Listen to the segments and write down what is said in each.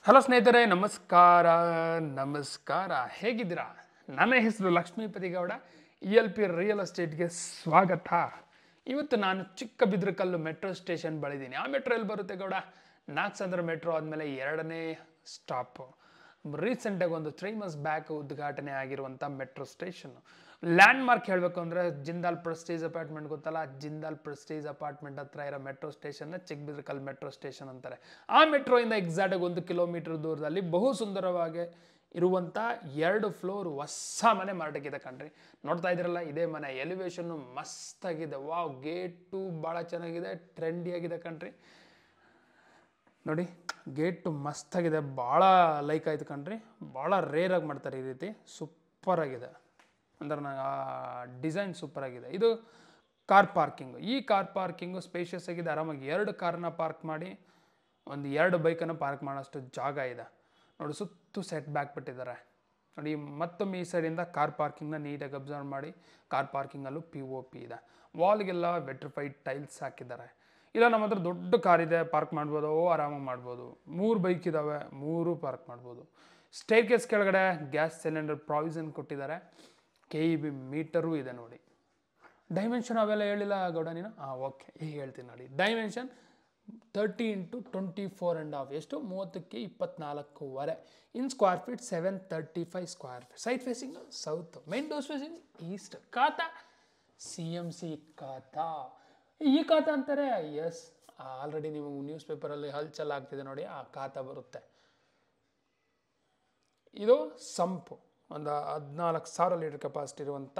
Hello ಸ್ನೇಹಿತರೆ, ನಮಸ್ಕಾರ. ಹೇಗಿದ್ದೀರಾ? ನನ್ನ ಹೆಸರು ಲಕ್ಷ್ಮೀಪತಿ ಗೌಡ. ELP ರಿಯಲ್ ಎಸ್ಟೇಟ್ಗೆ ಸ್ವಾಗತ. ಇವತ್ತು ನಾನು ಚಿಕ್ಕಬಿದ್ರಕಲ್ಲು ಮೆಟ್ರೋ ಸ್ಟೇಷನ್ ಬಳಿದ್ದೀನಿ. ಆ ಮೆಟ್ರೋ ಎಲ್ಲಿ ಬರುತ್ತೆ ಗೌಡ? ನಾಗಸಂದ್ರ ಮೆಟ್ರೋ ಆದಮೇಲೆ ಎರಡನೇ ಸ್ಟಾಪ್. ರೀಸೆಂಟಾಗಿ ಒಂದು 3 months ಬ್ಯಾಕ್ ಉದ್ಘಾಟನೆ ಆಗಿರುವಂಥ ಮೆಟ್ರೋ ಸ್ಟೇಷನ್. ಲ್ಯಾಂಡ್ ಮಾರ್ಕ್ ಹೇಳಬೇಕು ಅಂದರೆ ಜಿಂದಾಲ್ ಪ್ರೆಸ್ಟೀಜ್ ಅಪಾರ್ಟ್ಮೆಂಟ್ ಗೊತ್ತಲ್ಲ, ಜಿಂದಾಲ್ ಪ್ರೆಸ್ಟೀಜ್ ಅಪಾರ್ಟ್ಮೆಂಟ್ ಹತ್ರ ಇರೋ ಮೆಟ್ರೋ ಸ್ಟೇಷನ್ನ ಚಿಕ್ಕಬಿದ್ರಕಲ್ ಮೆಟ್ರೋ ಸ್ಟೇಷನ್ ಅಂತಾರೆ. ಆ ಮೆಟ್ರೋಯಿಂದ ಎಕ್ಸಾಕ್ಟಾಗಿ 1 ಕಿಲೋಮೀಟರ್ ದೂರದಲ್ಲಿ ಬಹು ಸುಂದರವಾಗಿ ಇರುವಂಥ 2 ಫ್ಲೋರ್ ಹೊಸ ಮನೆ ಮಾರಾಟಕ್ಕಿದೆ ಕಣ್ರಿ. ನೋಡ್ತಾ ಇದ್ರಲ್ಲ, ಇದೇ ಮನೆ. ಎಲಿವೇಶನ್ ಮಸ್ತಾಗಿದೆ. ವಾವ್, ಗೇಟು ಭಾಳ ಚೆನ್ನಾಗಿದೆ, ಟ್ರೆಂಡಿಯಾಗಿದೆ ಕಣ್ರಿ. ನೋಡಿ, ಗೇಟು ಮಸ್ತಾಗಿದೆ, ಭಾಳ ಲೈಕ್ ಆಯ್ತು ಕಣ್ರಿ. ಭಾಳ ರೇರಾಗಿ ಮಾಡ್ತಾರೆ ಈ ರೀತಿ. ಸೂಪರ್ ಆಗಿದೆ ಅಂದ್ರೆ ಆ ಡಿಸೈನ್ ಸೂಪರ್ ಆಗಿದೆ. ಇದು ಕಾರ್ ಪಾರ್ಕಿಂಗು. ಈ ಕಾರ್ ಪಾರ್ಕಿಂಗು ಸ್ಪೇಷಿಯಸ್ ಆಗಿದೆ. ಆರಾಮಾಗಿ 2 ಕಾರ್ನ ಪಾರ್ಕ್ ಮಾಡಿ ಒಂದು 2 ಬೈಕನ್ನು ಪಾರ್ಕ್ ಮಾಡೋಷ್ಟು ಜಾಗ ಇದೆ. ನೋಡಿ, ಸುತ್ತು ಸೆಟ್ ಬ್ಯಾಕ್ ಬಿಟ್ಟಿದ್ದಾರೆ. ನೋಡಿ, ಮತ್ತೊಮ್ಮೆ ಈ ಸೈಡಿಂದ ಕಾರ್ ಪಾರ್ಕಿಂಗ್ನ ನೀಟಾಗಿ ಅಬ್ಸರ್ವ್ ಮಾಡಿ. ಕಾರ್ ಪಾರ್ಕಿಂಗಲ್ಲೂ POP ಇದೆ. ವಾಲ್ಗೆಲ್ಲ ವೆಟ್ರಿಫೈಡ್ ಟೈಲ್ಸ್ ಹಾಕಿದ್ದಾರೆ. ಇಲ್ಲ ನಮ್ಮ ಹತ್ರ ದೊಡ್ಡ ಕಾರ್ ಇದೆ, ಪಾರ್ಕ್ ಮಾಡ್ಬೋದು, ಆರಾಮಾಗಿ ಮಾಡ್ಬೋದು. 3 ಬೈಕ್ ಇದ್ದಾವೆ, 3 ಪಾರ್ಕ್ ಮಾಡ್ಬೋದು. ಸ್ಟೇರ್ಕೇಸ್ ಕೆಳಗಡೆ ಗ್ಯಾಸ್ ಸಿಲಿಂಡರ್ ಪ್ರಾವಿಷನ್ ಕೊಟ್ಟಿದ್ದಾರೆ. KEB ಮೀಟರು ಇದೆ ನೋಡಿ. ಡೈಮೆನ್ಷನ್ ಅವೆಲ್ಲ ಹೇಳಿಲ್ಲ ಗೌಡ ನೀನು? ಓಕೆ, ಈಗ ಹೇಳ್ತೀನಿ ನೋಡಿ. ಡೈಮೆನ್ಷನ್ 30 × 24.5. ಎಷ್ಟು? 30ಕ್ಕೆ 24.5. ಇನ್ square feet 735 square feet. Side facing south, main doors facing East. ಖಾತಾ CMC ಖಾತಾ. ಈ ಖಾತಾ ಅಂತಾರೆ. ಎಸ್, ಆಲ್ರೆಡಿ ನೀವು ನ್ಯೂಸ್ ಪೇಪರಲ್ಲಿ ಹಲ್ಚಲ್ ಆಗ್ತಿದೆ ನೋಡಿ, ಆ ಖಾತಾ ಬರುತ್ತೆ. ಇದು ಸಂಪು, ಒಂದು 14,000 ಲೀಟರ್ ಕೆಪಾಸಿಟಿ ಇರುವಂಥ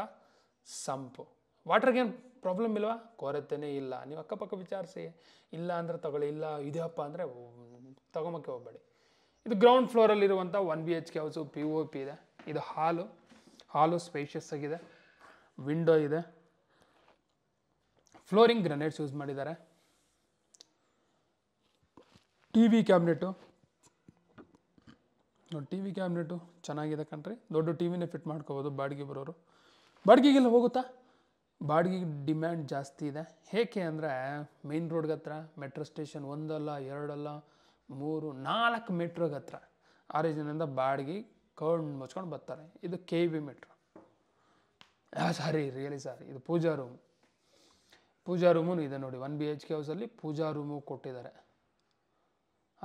ಸಂಪು. ವಾಟರ್ಗೇನು ಪ್ರಾಬ್ಲಮ್ ಇಲ್ವಾ? ಕೊರತೆನೇ ಇಲ್ಲ. ನೀವು ಅಕ್ಕಪಕ್ಕ ವಿಚಾರಿಸಿ. ಇಲ್ಲ ಅಂದರೆ ತಗೊಳ್ಳಿ, ಇಲ್ಲ ಇದೆಯಪ್ಪ ಅಂದರೆ ತಗೊಂಬಕ್ಕೆ ಹೋಗಬೇಡಿ. ಇದು ಗ್ರೌಂಡ್ ಫ್ಲೋರಲ್ಲಿರುವಂಥ 1 BHK ಹೌಸು. POP ಇದೆ. ಇದು ಹಾಲು ಸ್ಪೇಷಿಯಸ್ ಆಗಿದೆ. ವಿಂಡೋ ಇದೆ. ಫ್ಲೋರಿಂಗ್ ಗ್ರನೈಟ್ಸ್ ಯೂಸ್ ಮಾಡಿದ್ದಾರೆ. TV ಕ್ಯಾಬಿನೆಟು ನೋಡಿ, TV ಕ್ಯಾಬಿನೆಟು ಚೆನ್ನಾಗಿದೆ ಕಣ್ರಿ. ದೊಡ್ಡ TVನೇ ಫಿಟ್ ಮಾಡ್ಕೋಬೋದು ಬಾಡಿಗೆ ಬರೋರು. ಬಾಡಿಗೆಗೆಲ್ಲ ಹೋಗುತ್ತಾ? ಬಾಡಿಗೆಗೆ ಡಿಮ್ಯಾಂಡ್ ಜಾಸ್ತಿ ಇದೆ. ಏಕೆ ಅಂದರೆ ಮೇನ್ ರೋಡ್ಗೆ ಹತ್ರ, ಮೆಟ್ರೋ ಸ್ಟೇಷನ್ 1 ಅಲ್ಲ 2 ಅಲ್ಲ 3 4 ಮೆಟ್ರೋಗೆ ಹತ್ರ. ಆ ರೀಸನಿಂದ ಬಾಡಿಗೆ ಕೌಂಡ್ ಮುಚ್ಕೊಂಡು ಬರ್ತಾರೆ. ಇದು KEB ಮೆಟ್ರೋ. ರಿಯಲಿ ಸಾರಿ, ಇದು ಪೂಜಾ ರೂಮು ಇದೆ ನೋಡಿ. 1 BHK ಹೌಸಲ್ಲಿ ಪೂಜಾ ರೂಮು ಕೊಟ್ಟಿದ್ದಾರೆ.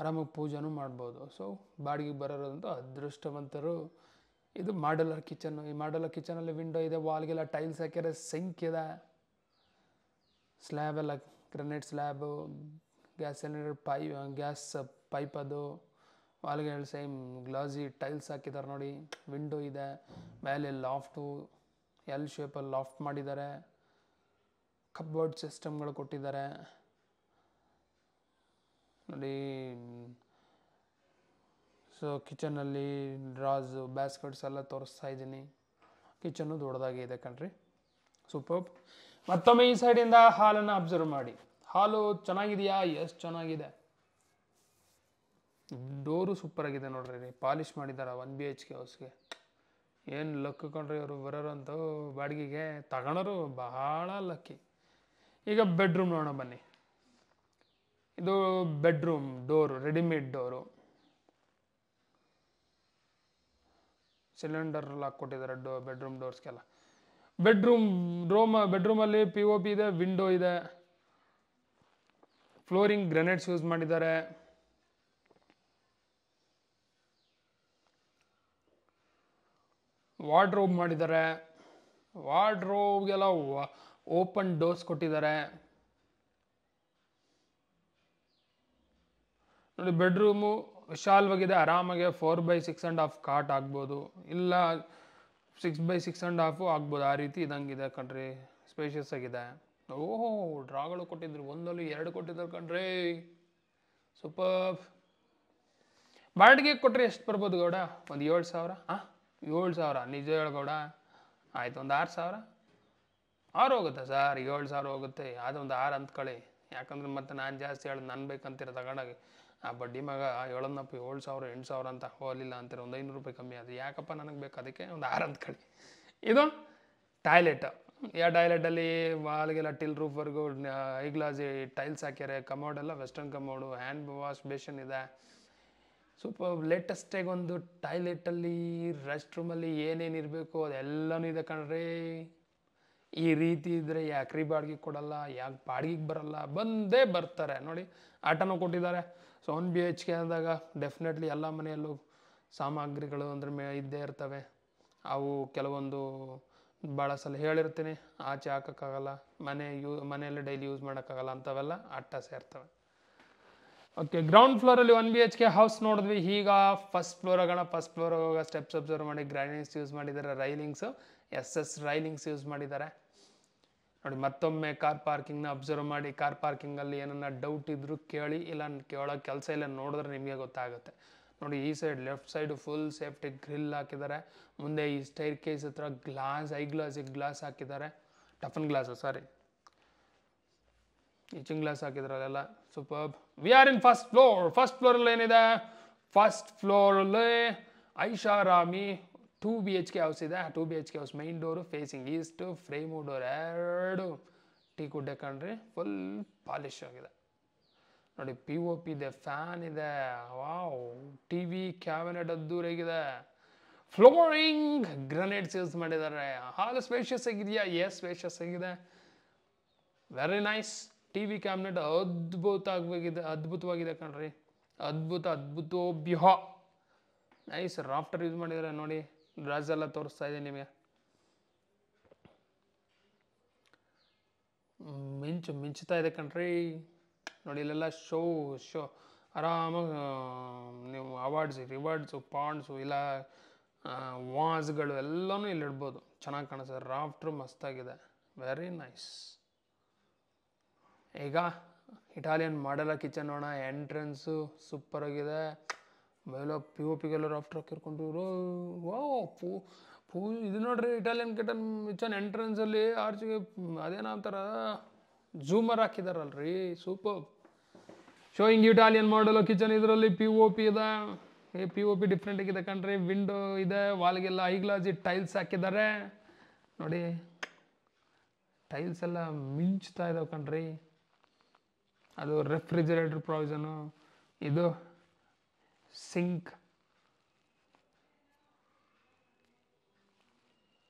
ಆರಾಮಾಗಿ ಪೂಜಾನೂ ಮಾಡ್ಬೋದು. ಸೊ ಬಾಡಿಗೆಗೆ ಬರೋರಂತೂ ಅದೃಷ್ಟವಂತರು. ಇದು ಮಾಡ್ಯುಲರ್ ಕಿಚನ್ನು. ಈ ಮಾಡ್ಯುಲರ್ ಕಿಚನಲ್ಲಿ ವಿಂಡೋ ಇದೆ. ವಾಲ್ಗೆಲ್ಲ ಟೈಲ್ಸ್ ಹಾಕ್ಯಾರೆ. ಸಿಂಕ್ ಇದೆ. ಸ್ಲ್ಯಾಬ್ ಎಲ್ಲ granite slab. Gas cylinder gas pipe ಅದು. ವಾಲ್ಗೆ ಸೇಮ್ ಗ್ಲಾಸಿ ಟೈಲ್ಸ್ ಹಾಕಿದ್ದಾರೆ ನೋಡಿ. ವಿಂಡೋ ಇದೆ. ಮೇಲೆ ಲಾಫ್ಟು L ಶೇಪಲ್ಲಿ ಲಾಫ್ಟ್ ಮಾಡಿದ್ದಾರೆ. ಕಪ್ಬೋರ್ಡ್ ಸಿಸ್ಟಮ್ಗಳು ಕೊಟ್ಟಿದ್ದಾರೆ ನೋಡಿ. ಸೊ ಕಿಚನಲ್ಲಿ ಡ್ರಾಸು ಬ್ಯಾಸ್ಕೆಟ್ಸ್ ಎಲ್ಲ ತೋರಿಸ್ತಾ ಇದ್ದೀನಿ. ಕಿಚನ್ನು ದೊಡ್ಡದಾಗಿ ಇದೆ ಕಣ್ರಿ. ಸೂಪರ್. ಮತ್ತೊಮ್ಮೆ ಈ ಸೈಡಿಂದ ಹಾಲನ್ನು ಅಬ್ಸರ್ವ್ ಮಾಡಿ. ಹಾಲು ಚೆನ್ನಾಗಿದೆಯಾ? ಎಷ್ಟು ಚೆನ್ನಾಗಿದೆ. ಡೋರು ಸೂಪರ್ ಆಗಿದೆ ನೋಡ್ರಿ. ಪಾಲಿಷ್ ಮಾಡಿದ್ದಾರೆ 1 BHK ಹೌಸ್ಗೆ. ಏನು ಲಕ್ ಕೊಂಡ್ರಿ ಅವರು ಬರೋರಂತೂ. ಬಾಡಿಗೆಗೆ ತಗೊಳೋರು ಬಹಳ ಲಕ್ಕಿ. ಈಗ ಬೆಡ್ರೂಮ್ ನೋಡೋಣ ಬನ್ನಿ. ಇದು bedroom door, readymade door. Cylinder ಹಾಕ್ಕೊಟ್ಟಿದ್ದಾರೆ ಬೆಡ್ರೂಮ್ ಡೋರ್ಸ್ಗೆಲ್ಲ. ಬೆಡ್ರೂಮಲ್ಲಿ POP ಇದೆ. ವಿಂಡೋ ಇದೆ. ಫ್ಲೋರಿಂಗ್ ಗ್ರನೈಟ್ಸ್ ಯೂಸ್ ಮಾಡಿದ್ದಾರೆ. ವಾರ್ಡ್ರೋಬ್ ಮಾಡಿದ್ದಾರೆ. ವಾರ್ಡ್ರೋಬ್ಗೆಲ್ಲ ಓಪನ್ ಡೋರ್ಸ್ ಕೊಟ್ಟಿದ್ದಾರೆ ನೋಡಿ. ಬೆಡ್ರೂಮು ವಿಶಾಲವಾಗಿದೆ. ಆರಾಮಾಗಿ 4x6.5 ಕಾಟ್ ಆಗ್ಬೋದು, ಇಲ್ಲ 6x6.5 ಆಗ್ಬೋದು. ಆ ರೀತಿ ಇದಂಗಿದೆ ಕಣ್ರಿ. ಸ್ಪೇಷಿಯಸ್ ಆಗಿದೆ. ಓಹೋ, ಡ್ರಾಗಳು ಕೊಟ್ಟಿದ್ರು. 1 2 ಕೊಟ್ಟಿದ್ರು ಕಣ್ರಿ. ಸೂಪರ್. ಬಾಡಿಗೆ ಕೊಟ್ಟರೆ ಎಷ್ಟು ಬರ್ಬೋದು ಗೌಡ? ಒಂದು 7,000. 7,000 ನಿಜ ಹೇಳಗೌಡ? ಆಯ್ತು, ಒಂದು 6,000. 6 ಹೋಗುತ್ತೆ ಸರ್. 7,000 ಹೋಗುತ್ತೆ. ಅದೊಂದು 6 ಅಂದ್ಕೊಳ್ಳಿ. ಯಾಕಂದ್ರೆ ಮತ್ತೆ ನಾನು ಜಾಸ್ತಿ ಹೇಳೋದು ನನ್ನ ಬೇಕಂತೀರ ತಗೊಂಡಾಗ. ಆ ಬಡ್ಡಿ ಮಗ ಹೇಳೋದಪ್ಪ 7,000 8,000 ಅಂತ. ಹೋಗಲಿಲ್ಲ ಅಂತೀರ, ಒಂದು 500 ರೂಪಾಯಿ ಕಮ್ಮಿ. ಅದು ಯಾಕಪ್ಪ ನನಗೆ ಬೇಕು, ಅದಕ್ಕೆ ಒಂದು 6 ಅಂದ್ಕೊಳ್ಳಿ. ಇದು ಟಾಯ್ಲೆಟ್. ಟಾಯ್ಲೆಟಲ್ಲಿ ವಾಲ್ಗೆಲ್ಲ ಟಿಲ್ ರೂಫ್ವರೆಗೂ ಐ ಗ್ಲಾಸ್ ಟೈಲ್ಸ್ ಹಾಕ್ಯಾರೆ. ಕಮೋಡ್ ಎಲ್ಲ western commode. Hand wash basin ಇದೆ. ಸೂಪರ್. ಲೇಟೆಸ್ಟಾಗಿ ಒಂದು ಟಾಯ್ಲೆಟಲ್ಲಿ ರೆಸ್ಟ್ ರೂಮಲ್ಲಿ ಏನೇನು ಇರಬೇಕು ಅದೆಲ್ಲನೂ ಇದೆ ಕಣ್ರಿ. ಈ ರೀತಿ ಇದ್ದರೆ ಯಾಕ್ರಿ ಬಾಡಿಗೆ ಕೊಡಲ್ಲ, ಯಾಕೆ ಬಾಡಿಗೆಗೆ ಬರಲ್ಲ, ಬಂದೇ ಬರ್ತಾರೆ ನೋಡಿ. ಆಟನೂ ಕೊಟ್ಟಿದ್ದಾರೆ. ಸೊ 1 BHK ಆದಾಗ ಡೆಫಿನೆಟ್ಲಿ ಎಲ್ಲ ಮನೆಯಲ್ಲೂ ಸಾಮಗ್ರಿಗಳು ಅಂದ್ರೆ ಇದ್ದೇ ಇರ್ತವೆ. ಅವು ಕೆಲವೊಂದು ಭಾಳ ಸಲ ಹೇಳಿರ್ತೀನಿ, ಆಚೆ ಹಾಕೋಕ್ಕಾಗಲ್ಲ, ಮನೆಯಲ್ಲಿ ಡೈಲಿ ಯೂಸ್ ಮಾಡೋಕ್ಕಾಗಲ್ಲ, ಅಂಥವೆಲ್ಲ ಆಟ ಸೇರ್ತವೆ. ಓಕೆ, ಗ್ರೌಂಡ್ ಫ್ಲೋರಲ್ಲಿ 1 BHK ಹೌಸ್ ನೋಡಿದ್ವಿ. ಈಗ ಫಸ್ಟ್ ಫ್ಲೋರ್ ಆಗೋಣ. ಫಸ್ಟ್ ಫ್ಲೋರ್ ಹೋಗ ಸ್ಟೆಪ್ಸ್ ಅಬ್ಸರ್ವ್ ಮಾಡಿ. ಗ್ರಾನೈಟ್ಸ್ ಯೂಸ್ ಮಾಡಿದ್ದಾರೆ, ರೈಲಿಂಗ್ಸು SS ರೈಲಿಂಗ್ಸ್ ಯೂಸ್ ಮಾಡಿದ್ದಾರೆ ನೋಡಿ. ಮತ್ತೊಮ್ಮೆ ಕಾರ್ ಪಾರ್ಕಿಂಗ್ನ ಅಬ್ಸರ್ವ್ ಮಾಡಿ. ಕಾರ್ ಪಾರ್ಕಿಂಗಲ್ಲಿ ಏನನ್ನ ಡೌಟ್ ಇದ್ರೂ ಕೇಳಿ, ಇಲ್ಲ ಕೇಳೋ ಕೆಲಸ ಇಲ್ಲ, ನೋಡಿದ್ರೆ ನಿಮಗೆ ಗೊತ್ತಾಗುತ್ತೆ ನೋಡಿ. ಈ side left side full safety grill ಹಾಕಿದ್ದಾರೆ. ಮುಂದೆ ಈ ಸ್ಟೈರ್ ಕೇಸ್ ಹತ್ರ ಗ್ಲಾಸ್ ಹಾಕಿದ್ದಾರೆ. Toughen glass, sorry, etching glass ಹಾಕಿದ್ದಾರೆ ಅಲ್ಲೆಲ್ಲ superb. We are in first floor. First ಫ್ಲೋರಲ್ಲಿ ಏನಿದೆ? ಫಸ್ಟ್ ಫ್ಲೋರಲ್ಲಿ ಐಷಾರಾಮಿ 2 BHK ಹೌಸ್ ಇದೆ. 2 BHK house main door facing east, frame door ಎರಡು ಟೀ ಕುಡ್ಡೆ ಕಣ್ರಿ. ಫುಲ್ ಪಾಲಿಶ್ ಆಗಿದೆ ನೋಡಿ. POP ಇದೆ, ಫ್ಯಾನ್ ಇದೆ, ವಾವ್, TV ಕ್ಯಾಬಿನೆಟ್ ಅದ್ದೂರಾಗಿದೆ. ಫ್ಲೋರಿಂಗ್ ಗ್ರನೇಟ್ಸ್ ಯೂಸ್ ಮಾಡಿದ್ದಾರೆ. ಹಾಲ್ ಸ್ಪೇಷಿಯಸ್ ಆಗಿದೆಯಾ? ಎಸ್, ಸ್ಪೇಷಿಯಸ್ ಆಗಿದೆ, ವೆರಿ ನೈಸ್. TV ಕ್ಯಾಬಿನೆಟ್ ಅದ್ಭುತವಾಗಿದೆ ಕಣ್ರಿ. ಅದ್ಭುತೋಭ್ಯ ನೈಸ್. ರಾಫ್ಟರ್ ಯೂಸ್ ಮಾಡಿದ್ದಾರೆ ನೋಡಿ. ಡ್ರಾಸ್ ಎಲ್ಲ ತೋರಿಸ್ತಾ ಇದೆ ನಿಮಗೆ. ಮಿಂಚ್ತಾ ಇದೆ ಕಣ್ರಿ ನೋಡಿ. ಇಲ್ಲೆಲ್ಲ ಶೋ ಆರಾಮಾಗಿ ನೀವು ರಿವಾರ್ಡ್ಸು ಪಾಂಡ್ಸು ಇಲ್ಲ ವಾಸ್ಗಳು ಎಲ್ಲನೂ ಇಲ್ಲಿ ಇಡ್ಬೋದು. ಚೆನ್ನಾಗಿ ಕಾಣಿಸ್ತದೆ. ರಾಫ್ಟ್ರು ಮಸ್ತಾಗಿದೆ, ವೆರಿ ನೈಸ್. ಈಗ ಇಟಾಲಿಯನ್ ಮಾಡಲ ಕಿಚನ್ ನೋಡೋಣ. ಎಂಟ್ರೆನ್ಸು ಸೂಪರ್ ಆಗಿದೆ. ಮೇಲೆ POPಗೆಲ್ಲ ರಾಫ್ಟರ್ ಹಾಕಿರ್ಕೊಂಡು ಇದು ನೋಡ್ರಿ. ಇಟಾಲಿಯನ್ ಕಿಚನ್ ಎಂಟ್ರೆನ್ಸಲ್ಲಿ ಆರ್ಚಿಗೆ ಅದೇನೋ ಒಂಥರ ಝೂಮರ್ ಹಾಕಿದಾರಲ್ರಿ, ಸೂಪರ್. ಶೋಯಿಂಗ್ ಇಟಾಲಿಯನ್ ಮಾಡಲ್ ಕಿಚನ್. ಇದರಲ್ಲಿ POP ಇದೆ. POP ಡಿಫ್ರೆಂಟ್ ಆಗಿದೆ ಕಣ್ರಿ. ವಿಂಡೋ ಇದೆ, ವಾಲ್ಗೆಲ್ಲ ಐಗ್ಲಾಸ್ ಟೈಲ್ಸ್ ಹಾಕಿದ್ದಾರೆ ನೋಡಿ. ಟೈಲ್ಸ್ ಎಲ್ಲ ಮಿಂಚ್ತಾ ಇದಾವೆ ಕಣ್ರಿ. ಅದು ರೆಫ್ರಿಜರೇಟರ್ ಪ್ರಾವಿಷನು. ಇದು ಸಿಂಕ್.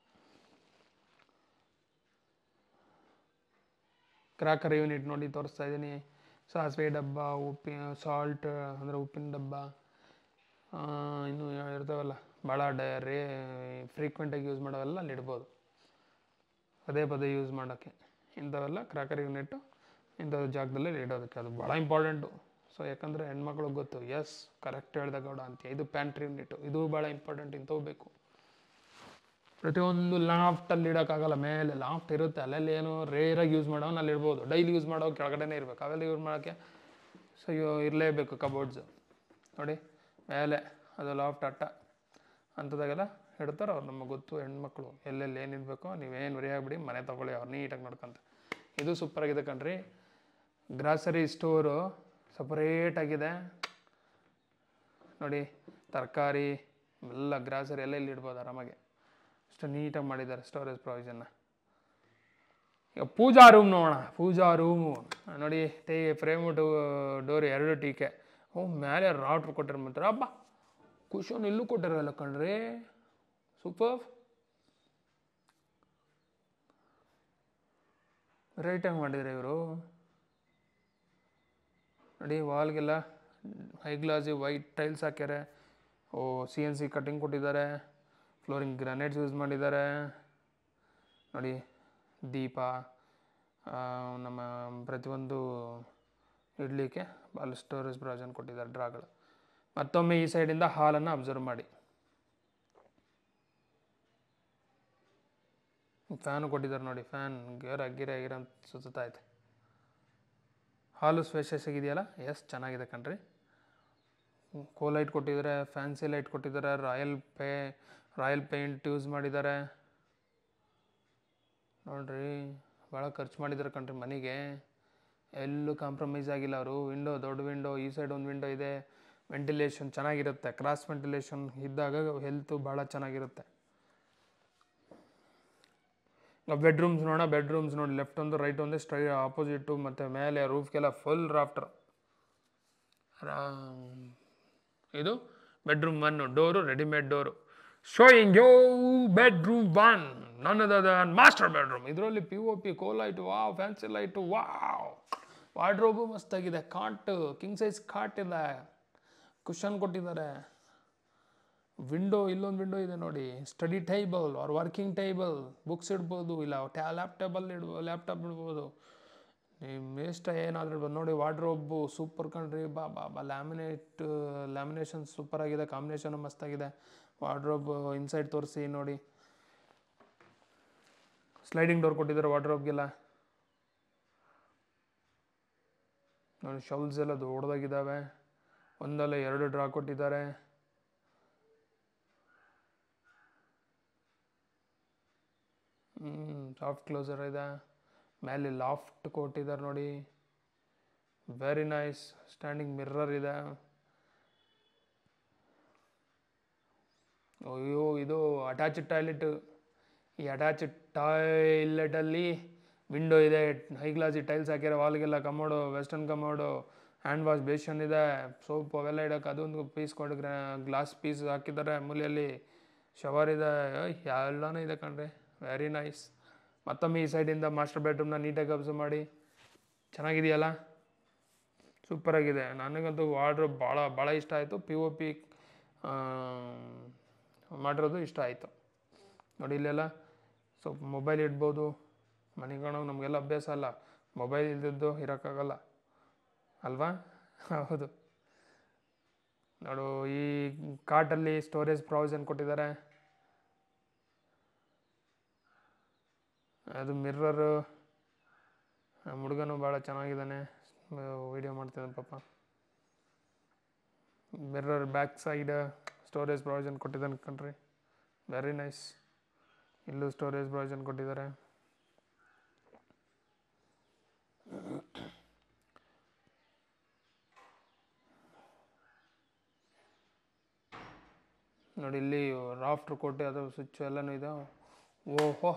ಕ್ರಾಕರ್ ಯೂನಿಟ್ ನೋಡಿ, ತೋರಿಸ್ತಾ ಇದ್ದೀನಿ. ಸಾಸಿವೆ ಡಬ್ಬ, ಸಾಲ್ಟ್ ಅಂದರೆ ಉಪ್ಪಿನ ಡಬ್ಬ, ಇನ್ನೂ ಇರ್ತಾವಲ್ಲ ಭಾಳ ಫ್ರೀಕ್ವೆಂಟಾಗಿ ಯೂಸ್ ಮಾಡೋವೆಲ್ಲ ಅಲ್ಲಿ ಇಡ್ಬೋದು, ಪದೇ ಯೂಸ್ ಮಾಡೋಕ್ಕೆ. ಇಂಥವೆಲ್ಲ ಕ್ರಾಕರ್ ಯೂನಿಟ್ಟು ಇಂಥ ಜಾಗದಲ್ಲಿ ಇಡೋದಕ್ಕೆ ಅದು ಭಾಳ ಇಂಪಾರ್ಟೆಂಟು. ಸೊ ಯಾಕಂದರೆ ಹೆಣ್ಮಕ್ಳಿಗೆ ಗೊತ್ತು. ಎಸ್, ಕರೆಕ್ಟ್ ಹೇಳ್ದೆ ಗೌಡ ಅಂತ. ಇದು ಪ್ಯಾಂಟ್ರಿ ಯೂನಿಟು, ಇದು ಭಾಳ ಇಂಪಾರ್ಟೆಂಟ್. ಇಂಥವು ಬೇಕು. ಪ್ರತಿಯೊಂದು ಲಾಫ್ಟಲ್ಲಿ ಇಡೋಕ್ಕಾಗಲ್ಲ. ಮೇಲೆ ಲಾಫ್ಟ್ ಇರುತ್ತೆ, ಅಲ್ಲೆಲ್ಲಿ ಏನು ರೇರಾಗಿ ಯೂಸ್ ಮಾಡೋನು ಅಲ್ಲಿ ಇಡ್ಬೋದು. ಡೈಲಿ ಯೂಸ್ ಮಾಡೋ ಕೆಳಗಡೆನೇ ಇರಬೇಕು. ಅವೆಲ್ಲ ಯೂಸ್ ಮಾಡೋಕ್ಕೆ ಸೊ ಇರಲೇಬೇಕು. ಕಬೋರ್ಡ್ಸು ನೋಡಿ ಮೇಲೆ, ಅದು ಲಾಫ್ಟ್ ಅಟ್ಟ ಅಂಥದ್ದಾಗೆಲ್ಲ ಇಡ್ತಾರೆ ಅವ್ರು. ನಮಗೆ ಗೊತ್ತು ಹೆಣ್ಮಕ್ಳು ಎಲ್ಲೆಲ್ಲಿ ಏನಿರಬೇಕು. ನೀವೇನು ವರಿ ಆಗಿಬಿಡಿ, ಮನೆ ತೊಗೊಳ್ಳಿ, ಅವ್ರು ನೀಟಾಗಿ ನೋಡ್ಕೊಂತ. ಇದು ಸೂಪರಾಗಿದೆ ಕಣ್ರಿ. ಗ್ರಾಸರಿ ಸ್ಟೋರು ಸಪ್ರೇಟಾಗಿದೆ ನೋಡಿ. ತರಕಾರಿ ಎಲ್ಲ ಗ್ರಾಸರಿ ಎಲ್ಲ ಇಲ್ಲಿ ಇಡ್ಬೋದು ಆರಾಮಾಗಿ. ಅಷ್ಟು ನೀಟಾಗಿ ಮಾಡಿದ್ದಾರೆ ಸ್ಟೋರೇಜ್ ಪ್ರಾವಿಷನ್ನ. ಈಗ ಪೂಜಾ ರೂಮ್ ನೋಡೋಣ. ಪೂಜಾ ರೂಮು ನೋಡಿ. ಫ್ರೇಮು ಡೋರ್ 2 ಟೀಕೆ. ಮೇಲೆ ರಾಟ್ರ್ ಕೊಟ್ಟಿರೋ ಮಾತ್ರ ಹಬ್ಬ. ಕುಶನ್ ಇಲ್ಲೂ ಕೊಟ್ಟಿರೋಲ್ಲ ಕಣ್ರಿ, ಸೂಪರ್. ರೈಟಾಗಿ ಮಾಡಿದರೆ ಇವರು ನೋಡಿ. ವಾಲ್ಗೆಲ್ಲ ಹೈ ಗ್ಲಾಸಿ ವೈಟ್ ಟೈಲ್ಸ್ ಹಾಕ್ಯಾರೆ. CNC ಕಟ್ಟಿಂಗ್ ಕೊಟ್ಟಿದ್ದಾರೆ. ಫ್ಲೋರಿಂಗ್ ಗ್ರಾನೈಟ್ಸ್ ಯೂಸ್ ಮಾಡಿದ್ದಾರೆ ನೋಡಿ. ದೀಪ, ನಮ್ಮ ಪ್ರತಿಯೊಂದು ಇಡಲಿಕ್ಕೆ ಅಲ್ಲಿ ಸ್ಟೋರೇಜ್ ಪ್ರಾವಿಷನ್ ಕೊಟ್ಟಿದ್ದಾರೆ, ಡ್ರಾಗಳು. ಮತ್ತೊಮ್ಮೆ ಈ ಸೈಡಿಂದ ಹಾಲನ್ನು ಅಬ್ಸರ್ವ್ ಮಾಡಿ. ಫ್ಯಾನು ಕೊಟ್ಟಿದ್ದಾರೆ ನೋಡಿ. ಫ್ಯಾನ್ ಗಿರ ಅಂತ ಸುತ್ತಾ ಇದೆ. ಹಾಲು ಸ್ಪೇಷಿಯಸ್ ಆಗಿದೆಯಲ್ಲ? ಎಸ್, ಚೆನ್ನಾಗಿದೆ ಕಣ್ರಿ. ಲೈಟ್ ಕೊಟ್ಟಿದ್ದಾರೆ, ಫ್ಯಾನ್ಸಿ ಲೈಟ್ ಕೊಟ್ಟಿದ್ದಾರೆ, ರಾಯಲ್ ಪೇಂಟ್ ಯೂಸ್ ಮಾಡಿದ್ದಾರೆ ನೋಡ್ರಿ. ಭಾಳ ಖರ್ಚು ಮಾಡಿದ್ದಾರೆ ಕಣ್ರಿ ಮನೆಗೆ. ಎಲ್ಲೂ ಕಾಂಪ್ರಮೈಸ್ ಆಗಿಲ್ಲ ಅವರು. ವಿಂಡೋ, ದೊಡ್ಡ ವಿಂಡೋ, ಈ ಸೈಡ್ ಒಂದು ವಿಂಡೋ ಇದೆ. ವೆಂಟಿಲೇಷನ್ ಚೆನ್ನಾಗಿರುತ್ತೆ. ಕ್ರಾಸ್ ವೆಂಟಿಲೇಷನ್ ಇದ್ದಾಗ ಹೆಲ್ತು ಭಾಳ ಚೆನ್ನಾಗಿರುತ್ತೆ. ಬೆಡ್ರೂಮ್ಸ್ ನೋಡೋಣ. ಬೆಡ್ರೂಮ್ಸ್ ನೋಡಿ, ಲೆಫ್ಟ್ ಒಂದು ರೈಟ್ ಒಂದು ಆಪೋಸಿಟು. ಮತ್ತು ಮೇಲೆ ರೂಫ್ಗೆಲ್ಲ ಫುಲ್ ರಾಫ್ಟರ್. ಇದು bedroom 1 door readymade door. Showing your bedroom 1, none other master bedroom. ಇದರಲ್ಲಿ POP cove light, wow, fancy light, wow. Wardrobe ಮಸ್ತಾಗಿದೆ. ಕಾಟ್ ಕಿಂಗ್ ಸೈಜ್ ಕಾಟ್ ಇದೆ, ಕುಷನ್ ಕೊಟ್ಟಿದ್ದಾರೆ. ವಿಂಡೋ, ಇಲ್ಲೊಂದು ವಿಂಡೋ ಇದೆ ನೋಡಿ. Study table or working table, books ಇಡ್ಬೋದು, ಇಲ್ಲ laptop ಇಡ್ಬೋದು. ನಿಮ್ಮ ಇಷ್ಟ ಏನಾದರೂ ಇಡ್ಬೋದು ನೋಡಿ. ವಾರ್ಡ್ರೋಬು ಸೂಪರ್ ಕಣ್ರಿ. ಬಾ ಲ್ಯಾಮಿನೇಷನ್ ಸೂಪರ್ ಆಗಿದೆ, ಕಾಂಬಿನೇಷನ್ ಮಸ್ತಾಗಿದೆ. ವಾರ್ಡ್ರೋಬ್ ಇನ್ಸೈಡ್ ತೋರಿಸಿ ನೋಡಿ. ಸ್ಲೈಡಿಂಗ್ ಡೋರ್ ಕೊಟ್ಟಿದ್ದಾರೆ ವಾರ್ಡ್ರೋಬ್ಗೆಲ್ಲ ನೋಡಿ. ಶೆಲ್ಸ್ ಎಲ್ಲ ದೊಡ್ಡದಾಗಿದ್ದಾವೆ, ಒಂದಲ್ಲ 2 ಡ್ರಾ ಕೊಟ್ಟಿದ್ದಾರೆ. ಸಾಫ್ಟ್ ಕ್ಲೋಸರ್ ಇದೆ. ಮೇಲೆ ಲಾಫ್ಟ್ ಕೊಟ್ಟಿದ್ದಾರೆ ನೋಡಿ, ವೆರಿ ನೈಸ್. ಸ್ಟ್ಯಾಂಡಿಂಗ್ ಮಿರ್ರರ್ ಇದೆ. ಅಯ್ಯೋ, ಇದು ಅಟ್ಯಾಚ್ಡ್ ಟಾಯ್ಲೆಟ್. ಈ ಅಟ್ಯಾಚ್ಡ್ ಟಾಯ್ಲೆಟಲ್ಲಿ ವಿಂಡೋ ಇದೆ, ಹೈ ಗ್ಲಾಸ್ ಟೈಲ್ಸ್ ಹಾಕಿರೋ, ವಾಲ್ಗೆಲ್ಲ commode, western commode, hand wash basin ಇದೆ, ಸೋಪ್ ಅವೆಲ್ಲ ಇಡೋಕೆ ಅದೊಂದು ಪೀಸ್ ಕೊಟ್ಟು ಗ್ಲಾಸ್ ಪೀಸ್ ಹಾಕಿದ್ದಾರೆ. ಮೂಲೆಯಲ್ಲಿ ಶವರ್ ಇದೆ, ಎಲ್ಲನೂ ಇದೆ ಕಣ್ರಿ, ವೆರಿ ನೈಸ್. ಮತ್ತೊಮ್ಮೆ ಈ ಸೈಡಿಂದ ಮಾಸ್ಟರ್ ಬೆಡ್ರೂಮ್ನ ನೀಟಾಗಿ ಅಬ್ಸರ್ವ್ ಮಾಡಿ. ಚೆನ್ನಾಗಿದೆಯಲ್ಲ, ಸೂಪರಾಗಿದೆ. ನನಗಂತೂ ವಾರ್ಡ್ರೋಬ್ ಭಾಳ ಇಷ್ಟ ಆಯಿತು. POP ಮಾಡಿರೋದು ಇಷ್ಟ ಆಯಿತು ನೋಡಿ. ಇಲ್ಲೆಲ್ಲ ಸ್ವಲ್ಪ ಮೊಬೈಲ್ ಇಡ್ಬೋದು. ಮನೆಗೆ ನಮಗೆಲ್ಲ ಅಭ್ಯಾಸ ಅಲ್ಲ, ಮೊಬೈಲ್ ಇಲ್ದಿದ್ದು ಇರೋಕ್ಕಾಗಲ್ಲ ಅಲ್ವಾ? ಹೌದು ನೋಡು. ಈ ಕಾರ್ಟಲ್ಲಿ ಸ್ಟೋರೇಜ್ ಪ್ರಾವಿಷನ್ ಕೊಟ್ಟಿದ್ದಾರೆ. ಅದು ಮಿರ್ರರು. ನಮ್ಮ ಹುಡುಗನೂ ಭಾಳ ಚೆನ್ನಾಗಿದ್ದಾನೆ, ವಿಡಿಯೋ ಮಾಡ್ತಿದ್ದಾನೆ ಪಾಪ. Mirror back side storage provision ಕೊಟ್ಟಿದ್ದಾನೆ ಕಣ್ರಿ, ವೆರಿ ನೈಸ್. ಇಲ್ಲೂ ಸ್ಟೋರೇಜ್ ಪ್ರಾವಿಷನ್ ಕೊಟ್ಟಿದ್ದಾರೆ. ನೋಡಿ, ಇಲ್ಲಿ ರಾಫ್ಟ್ರ್ ಕೊಟ್ಟು ಅದು ಸ್ವಿಚ್ ಎಲ್ಲನೂ ಇದೆ. ಓಹೋ,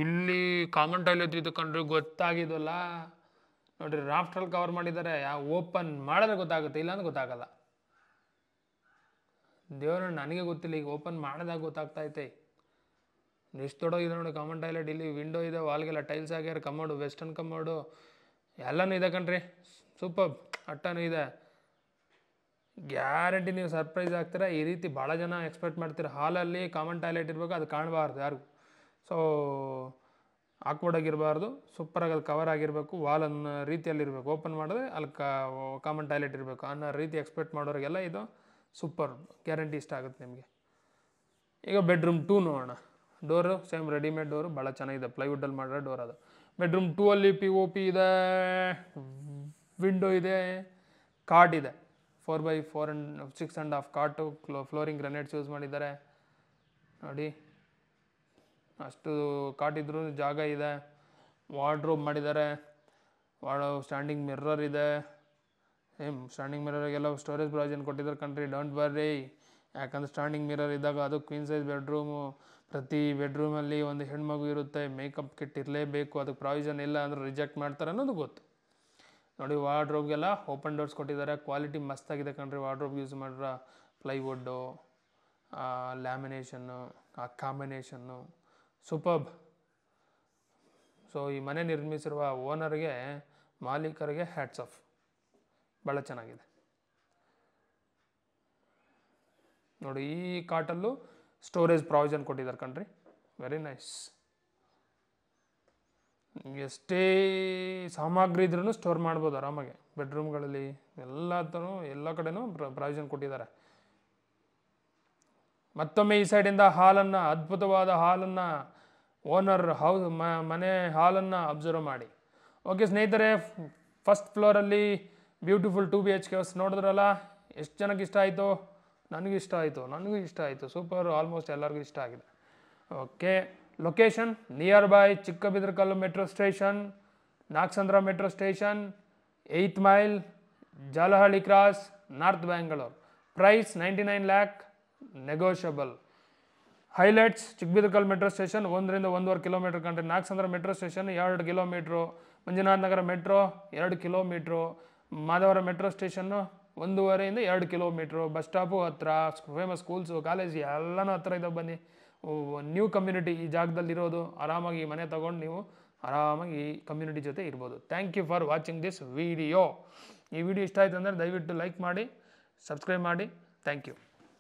ಇಲ್ಲಿ ಕಾಮನ್ ಟಾಯ್ಲೆಟ್ ಇದು ಕಂಡ್ರೆ ಗೊತ್ತಾಗಿದ್ದಲ್ಲ ನೋಡ್ರಿ. ರಾಫ್ಟ್ರಲ್ಲಿ ಕವರ್ ಮಾಡಿದ್ದಾರೆ. ಓಪನ್ ಮಾಡಿದ್ರೆ ಗೊತ್ತಾಗುತ್ತೆ, ಇಲ್ಲಾಂದ್ರೆ ಗೊತ್ತಾಗಲ್ಲ. ದೇವ್ರ ನನಗೆ ಗೊತ್ತಿಲ್ಲ, ಈಗ ಓಪನ್ ಮಾಡಿದಾಗ ಗೊತ್ತಾಗ್ತಾ ಐತೆ. ಎಷ್ಟು ದೊಡ್ಡಗಿದೆ ನೋಡಿ ಕಾಮನ್ ಟಾಯ್ಲೆಟ್. ಇಲ್ಲಿ ವಿಂಡೋ ಇದೆ, ವಾಲ್ಗೆಲ್ಲ ಟೈಲ್ಸ್ ಆಗ್ಯಾರ, ಕಮೋಡು, ವೆಸ್ಟರ್ನ್ ಕಮೋಡು ಎಲ್ಲನೂ ಇದೆ ಕಣ್ರಿ. ಸೂಪರ್ ಅಟ್ಟನೂ ಇದೆ. ಗ್ಯಾರಂಟಿ ನೀವು ಸರ್ಪ್ರೈಸ್ ಆಗ್ತೀರಾ. ಈ ರೀತಿ ಭಾಳ ಜನ ಎಕ್ಸ್ಪೆಕ್ಟ್ ಮಾಡ್ತೀರ. ಹಾಲಲ್ಲಿ ಕಾಮನ್ ಟಾಯ್ಲೆಟ್ ಇರಬೇಕು, ಅದು ಕಾಣಬಾರ್ದು ಯಾರಿಗೂ. ಸೊ ಆಕ್ವರ್ಡಾಗಿರಬಾರ್ದು, ಸೂಪರಾಗಿ ಅದು ಕವರ್ ಆಗಿರಬೇಕು, ವಾಲ್ ಅನ್ನೋ ರೀತಿಯಲ್ಲಿರಬೇಕು. ಓಪನ್ ಮಾಡಿದ್ರೆ ಅಲ್ಲಿ ಕಾಮನ್ ಟಾಯ್ಲೆಟ್ ಇರಬೇಕು ಅನ್ನೋ ರೀತಿ ಎಕ್ಸ್ಪೆಕ್ಟ್ ಮಾಡೋರಿಗೆಲ್ಲ ಇದು ಸೂಪರ್, ಗ್ಯಾರಂಟಿ ಇಷ್ಟ ಆಗುತ್ತೆ ನಿಮಗೆ. ಈಗ ಬೆಡ್ರೂಮ್ 2 ನೋಡೋಣ. ಡೋರು ಸೇಮ್ ರೆಡಿಮೇಡ್ ಡೋರು, ಭಾಳ ಚೆನ್ನಾಗಿದೆ, ಪ್ಲೈವುಡ್ಡಲ್ಲಿ ಮಾಡಿರೋ ಡೋರ್ ಅದು. ಬೆಡ್ರೂಮ್ 2 ಅಲ್ಲಿ POP ಇದೆ, ವಿಂಡೋ ಇದೆ, ಕಾಟ್ ಇದೆ. 4x4 and 6.5 ಕಾಟು, ಫ್ಲೋರಿಂಗ್ ಗ್ರನೇಟ್ಸ್ ಯೂಸ್ ಮಾಡಿದ್ದಾರೆ ನೋಡಿ. ಅಷ್ಟು ಕಾಟಿದ್ರೂ ಜಾಗ ಇದೆ. ವಾರ್ಡ್ರೋಬ್ ಮಾಡಿದ್ದಾರೆ. ಸ್ಟ್ಯಾಂಡಿಂಗ್ ಮಿರ್ರರ್ ಇದೆ. ಸ್ಟ್ಯಾಂಡಿಂಗ್ ಮಿರರಿಗೆಲ್ಲ ಸ್ಟೋರೇಜ್ ಪ್ರಾವಿಷನ್ ಕೊಟ್ಟಿದ್ದಾರೆ ಕಣ್ರಿ, ಡೋಂಟ್ ವರ್ರಿ. ಯಾಕಂದ್ರೆ ಸ್ಟ್ಯಾಂಡಿಂಗ್ ಮಿರರ್ ಇದ್ದಾಗ ಅದು ಕ್ವೀನ್ ಸೈಜ್ ಬೆಡ್ರೂಮು. ಪ್ರತಿ ಬೆಡ್ರೂಮಲ್ಲಿ ಒಂದು ಹೆಣ್ಮಗು ಇರುತ್ತೆ, ಮೇಕಪ್ ಕಿಟ್ ಇರಲೇಬೇಕು. ಅದಕ್ಕೆ ಪ್ರಾವಿಷನ್ ಇಲ್ಲ ಅಂದರೆ ರಿಜೆಕ್ಟ್ ಮಾಡ್ತಾರೆ ಅನ್ನೋದು ಗೊತ್ತು ನೋಡಿ. ವಾರ್ಡ್ರೋಬ್ಗೆಲ್ಲ ಓಪನ್ ಡೋರ್ಸ್ ಕೊಟ್ಟಿದ್ದಾರೆ. ಕ್ವಾಲಿಟಿ ಮಸ್ತಾಗಿದೆ ಕಣ್ರಿ. ವಾರ್ಡ್ರೋಬ್ ಯೂಸ್ ಮಾಡಿರೋ ಪ್ಲೈವುಡ್ಡು, ಲ್ಯಾಮಿನೇಷನ್ನು, ಆ ಕಾಂಬಿನೇಷನ್ನು ಸೂಪರ್ಬ್. ಸೊ ಈ ಮನೆ ನಿರ್ಮಿಸಿರುವ ಓನರ್ಗೆ, ಮಾಲೀಕರಿಗೆ ಹ್ಯಾಟ್ಸ್ ಆಫ್, ಭಾಳ ಚೆನ್ನಾಗಿದೆ ನೋಡಿ. ಈ ಕಾಟಲ್ಲೂ ಸ್ಟೋರೇಜ್ ಪ್ರಾವಿಷನ್ ಕೊಟ್ಟಿದ್ದಾರೆ ಕಣ್ರಿ, ವೆರಿ ನೈಸ್. ಎಷ್ಟೇ ಸಾಮಗ್ರಿ ಇದ್ರೂ ಸ್ಟೋರ್ ಮಾಡ್ಬೋದು ಆರಾಮಾಗಿ ಬೆಡ್ರೂಮ್ಗಳಲ್ಲಿ. ಎಲ್ಲ ಕಡೆನೂ ಪ್ರಾವಿಷನ್ ಕೊಟ್ಟಿದ್ದಾರೆ. ಮತ್ತೊಮ್ಮೆ ಈ ಸೈಡಿಂದ ಹಾಲನ್ನು, ಅದ್ಭುತವಾದ ಹಾಲನ್ನು, ಓನರ್ ಮನೆ ಹಾಲನ್ನು ಅಬ್ಸರ್ವ್ ಮಾಡಿ. ಓಕೆ ಸ್ನೇಹಿತರೆ, ಫಸ್ಟ್ ಫ್ಲೋರಲ್ಲಿ ಬ್ಯೂಟಿಫುಲ್ 2 BHK ಹೌಸ್ ನೋಡಿದ್ರಲ್ಲ. ಎಷ್ಟು ಜನಕ್ಕೆ ಇಷ್ಟ ಆಯಿತು? ನನಗೂ ಇಷ್ಟ ಆಯಿತು. ಸೂಪರ್, ಆಲ್ಮೋಸ್ಟ್ ಎಲ್ಲರಿಗೂ ಇಷ್ಟ ಆಗಿದೆ. Okay, location near by Chikkabidarakallu metro station, Nagasandra metro station, 8th mile, Jalahalli cross, north Bangalore. Price 99 lakh, negotiable. Highlights: Chikkabidarakallu metro station 1 ರಿಂದ 1.5 ಕಿಲೋಮೀಟರ್ ಕಂಡ್ರೆ, Nagasandra metro station 2 kilometre, Manjunatha Nagara metro 2 kilometre, Madhavara metro station 1.5 ಇಂದ 2 ಕಿಲೋಮೀಟ್ರು, ಬಸ್ ಸ್ಟಾಪು ಹತ್ರ, famous schools, college ಎಲ್ಲನೂ ಹತ್ರ ಇದ್ದಾವೆ. ಬನ್ನಿ, new community ಈ ಜಾಗದಲ್ಲಿರೋದು. ಆರಾಮಾಗಿ ಮನೆ ತೊಗೊಂಡು ನೀವು ಆರಾಮಾಗಿ ಈ ಕಮ್ಯುನಿಟಿ ಜೊತೆ ಇರ್ಬೋದು. Thank you for watching this video. ಈ ವಿಡಿಯೋ ಇಷ್ಟ ಆಯಿತು ಅಂದರೆ ದಯವಿಟ್ಟು ಲೈಕ್ ಮಾಡಿ, ಸಬ್ಸ್ಕ್ರೈಬ್ ಮಾಡಿ. Thank you.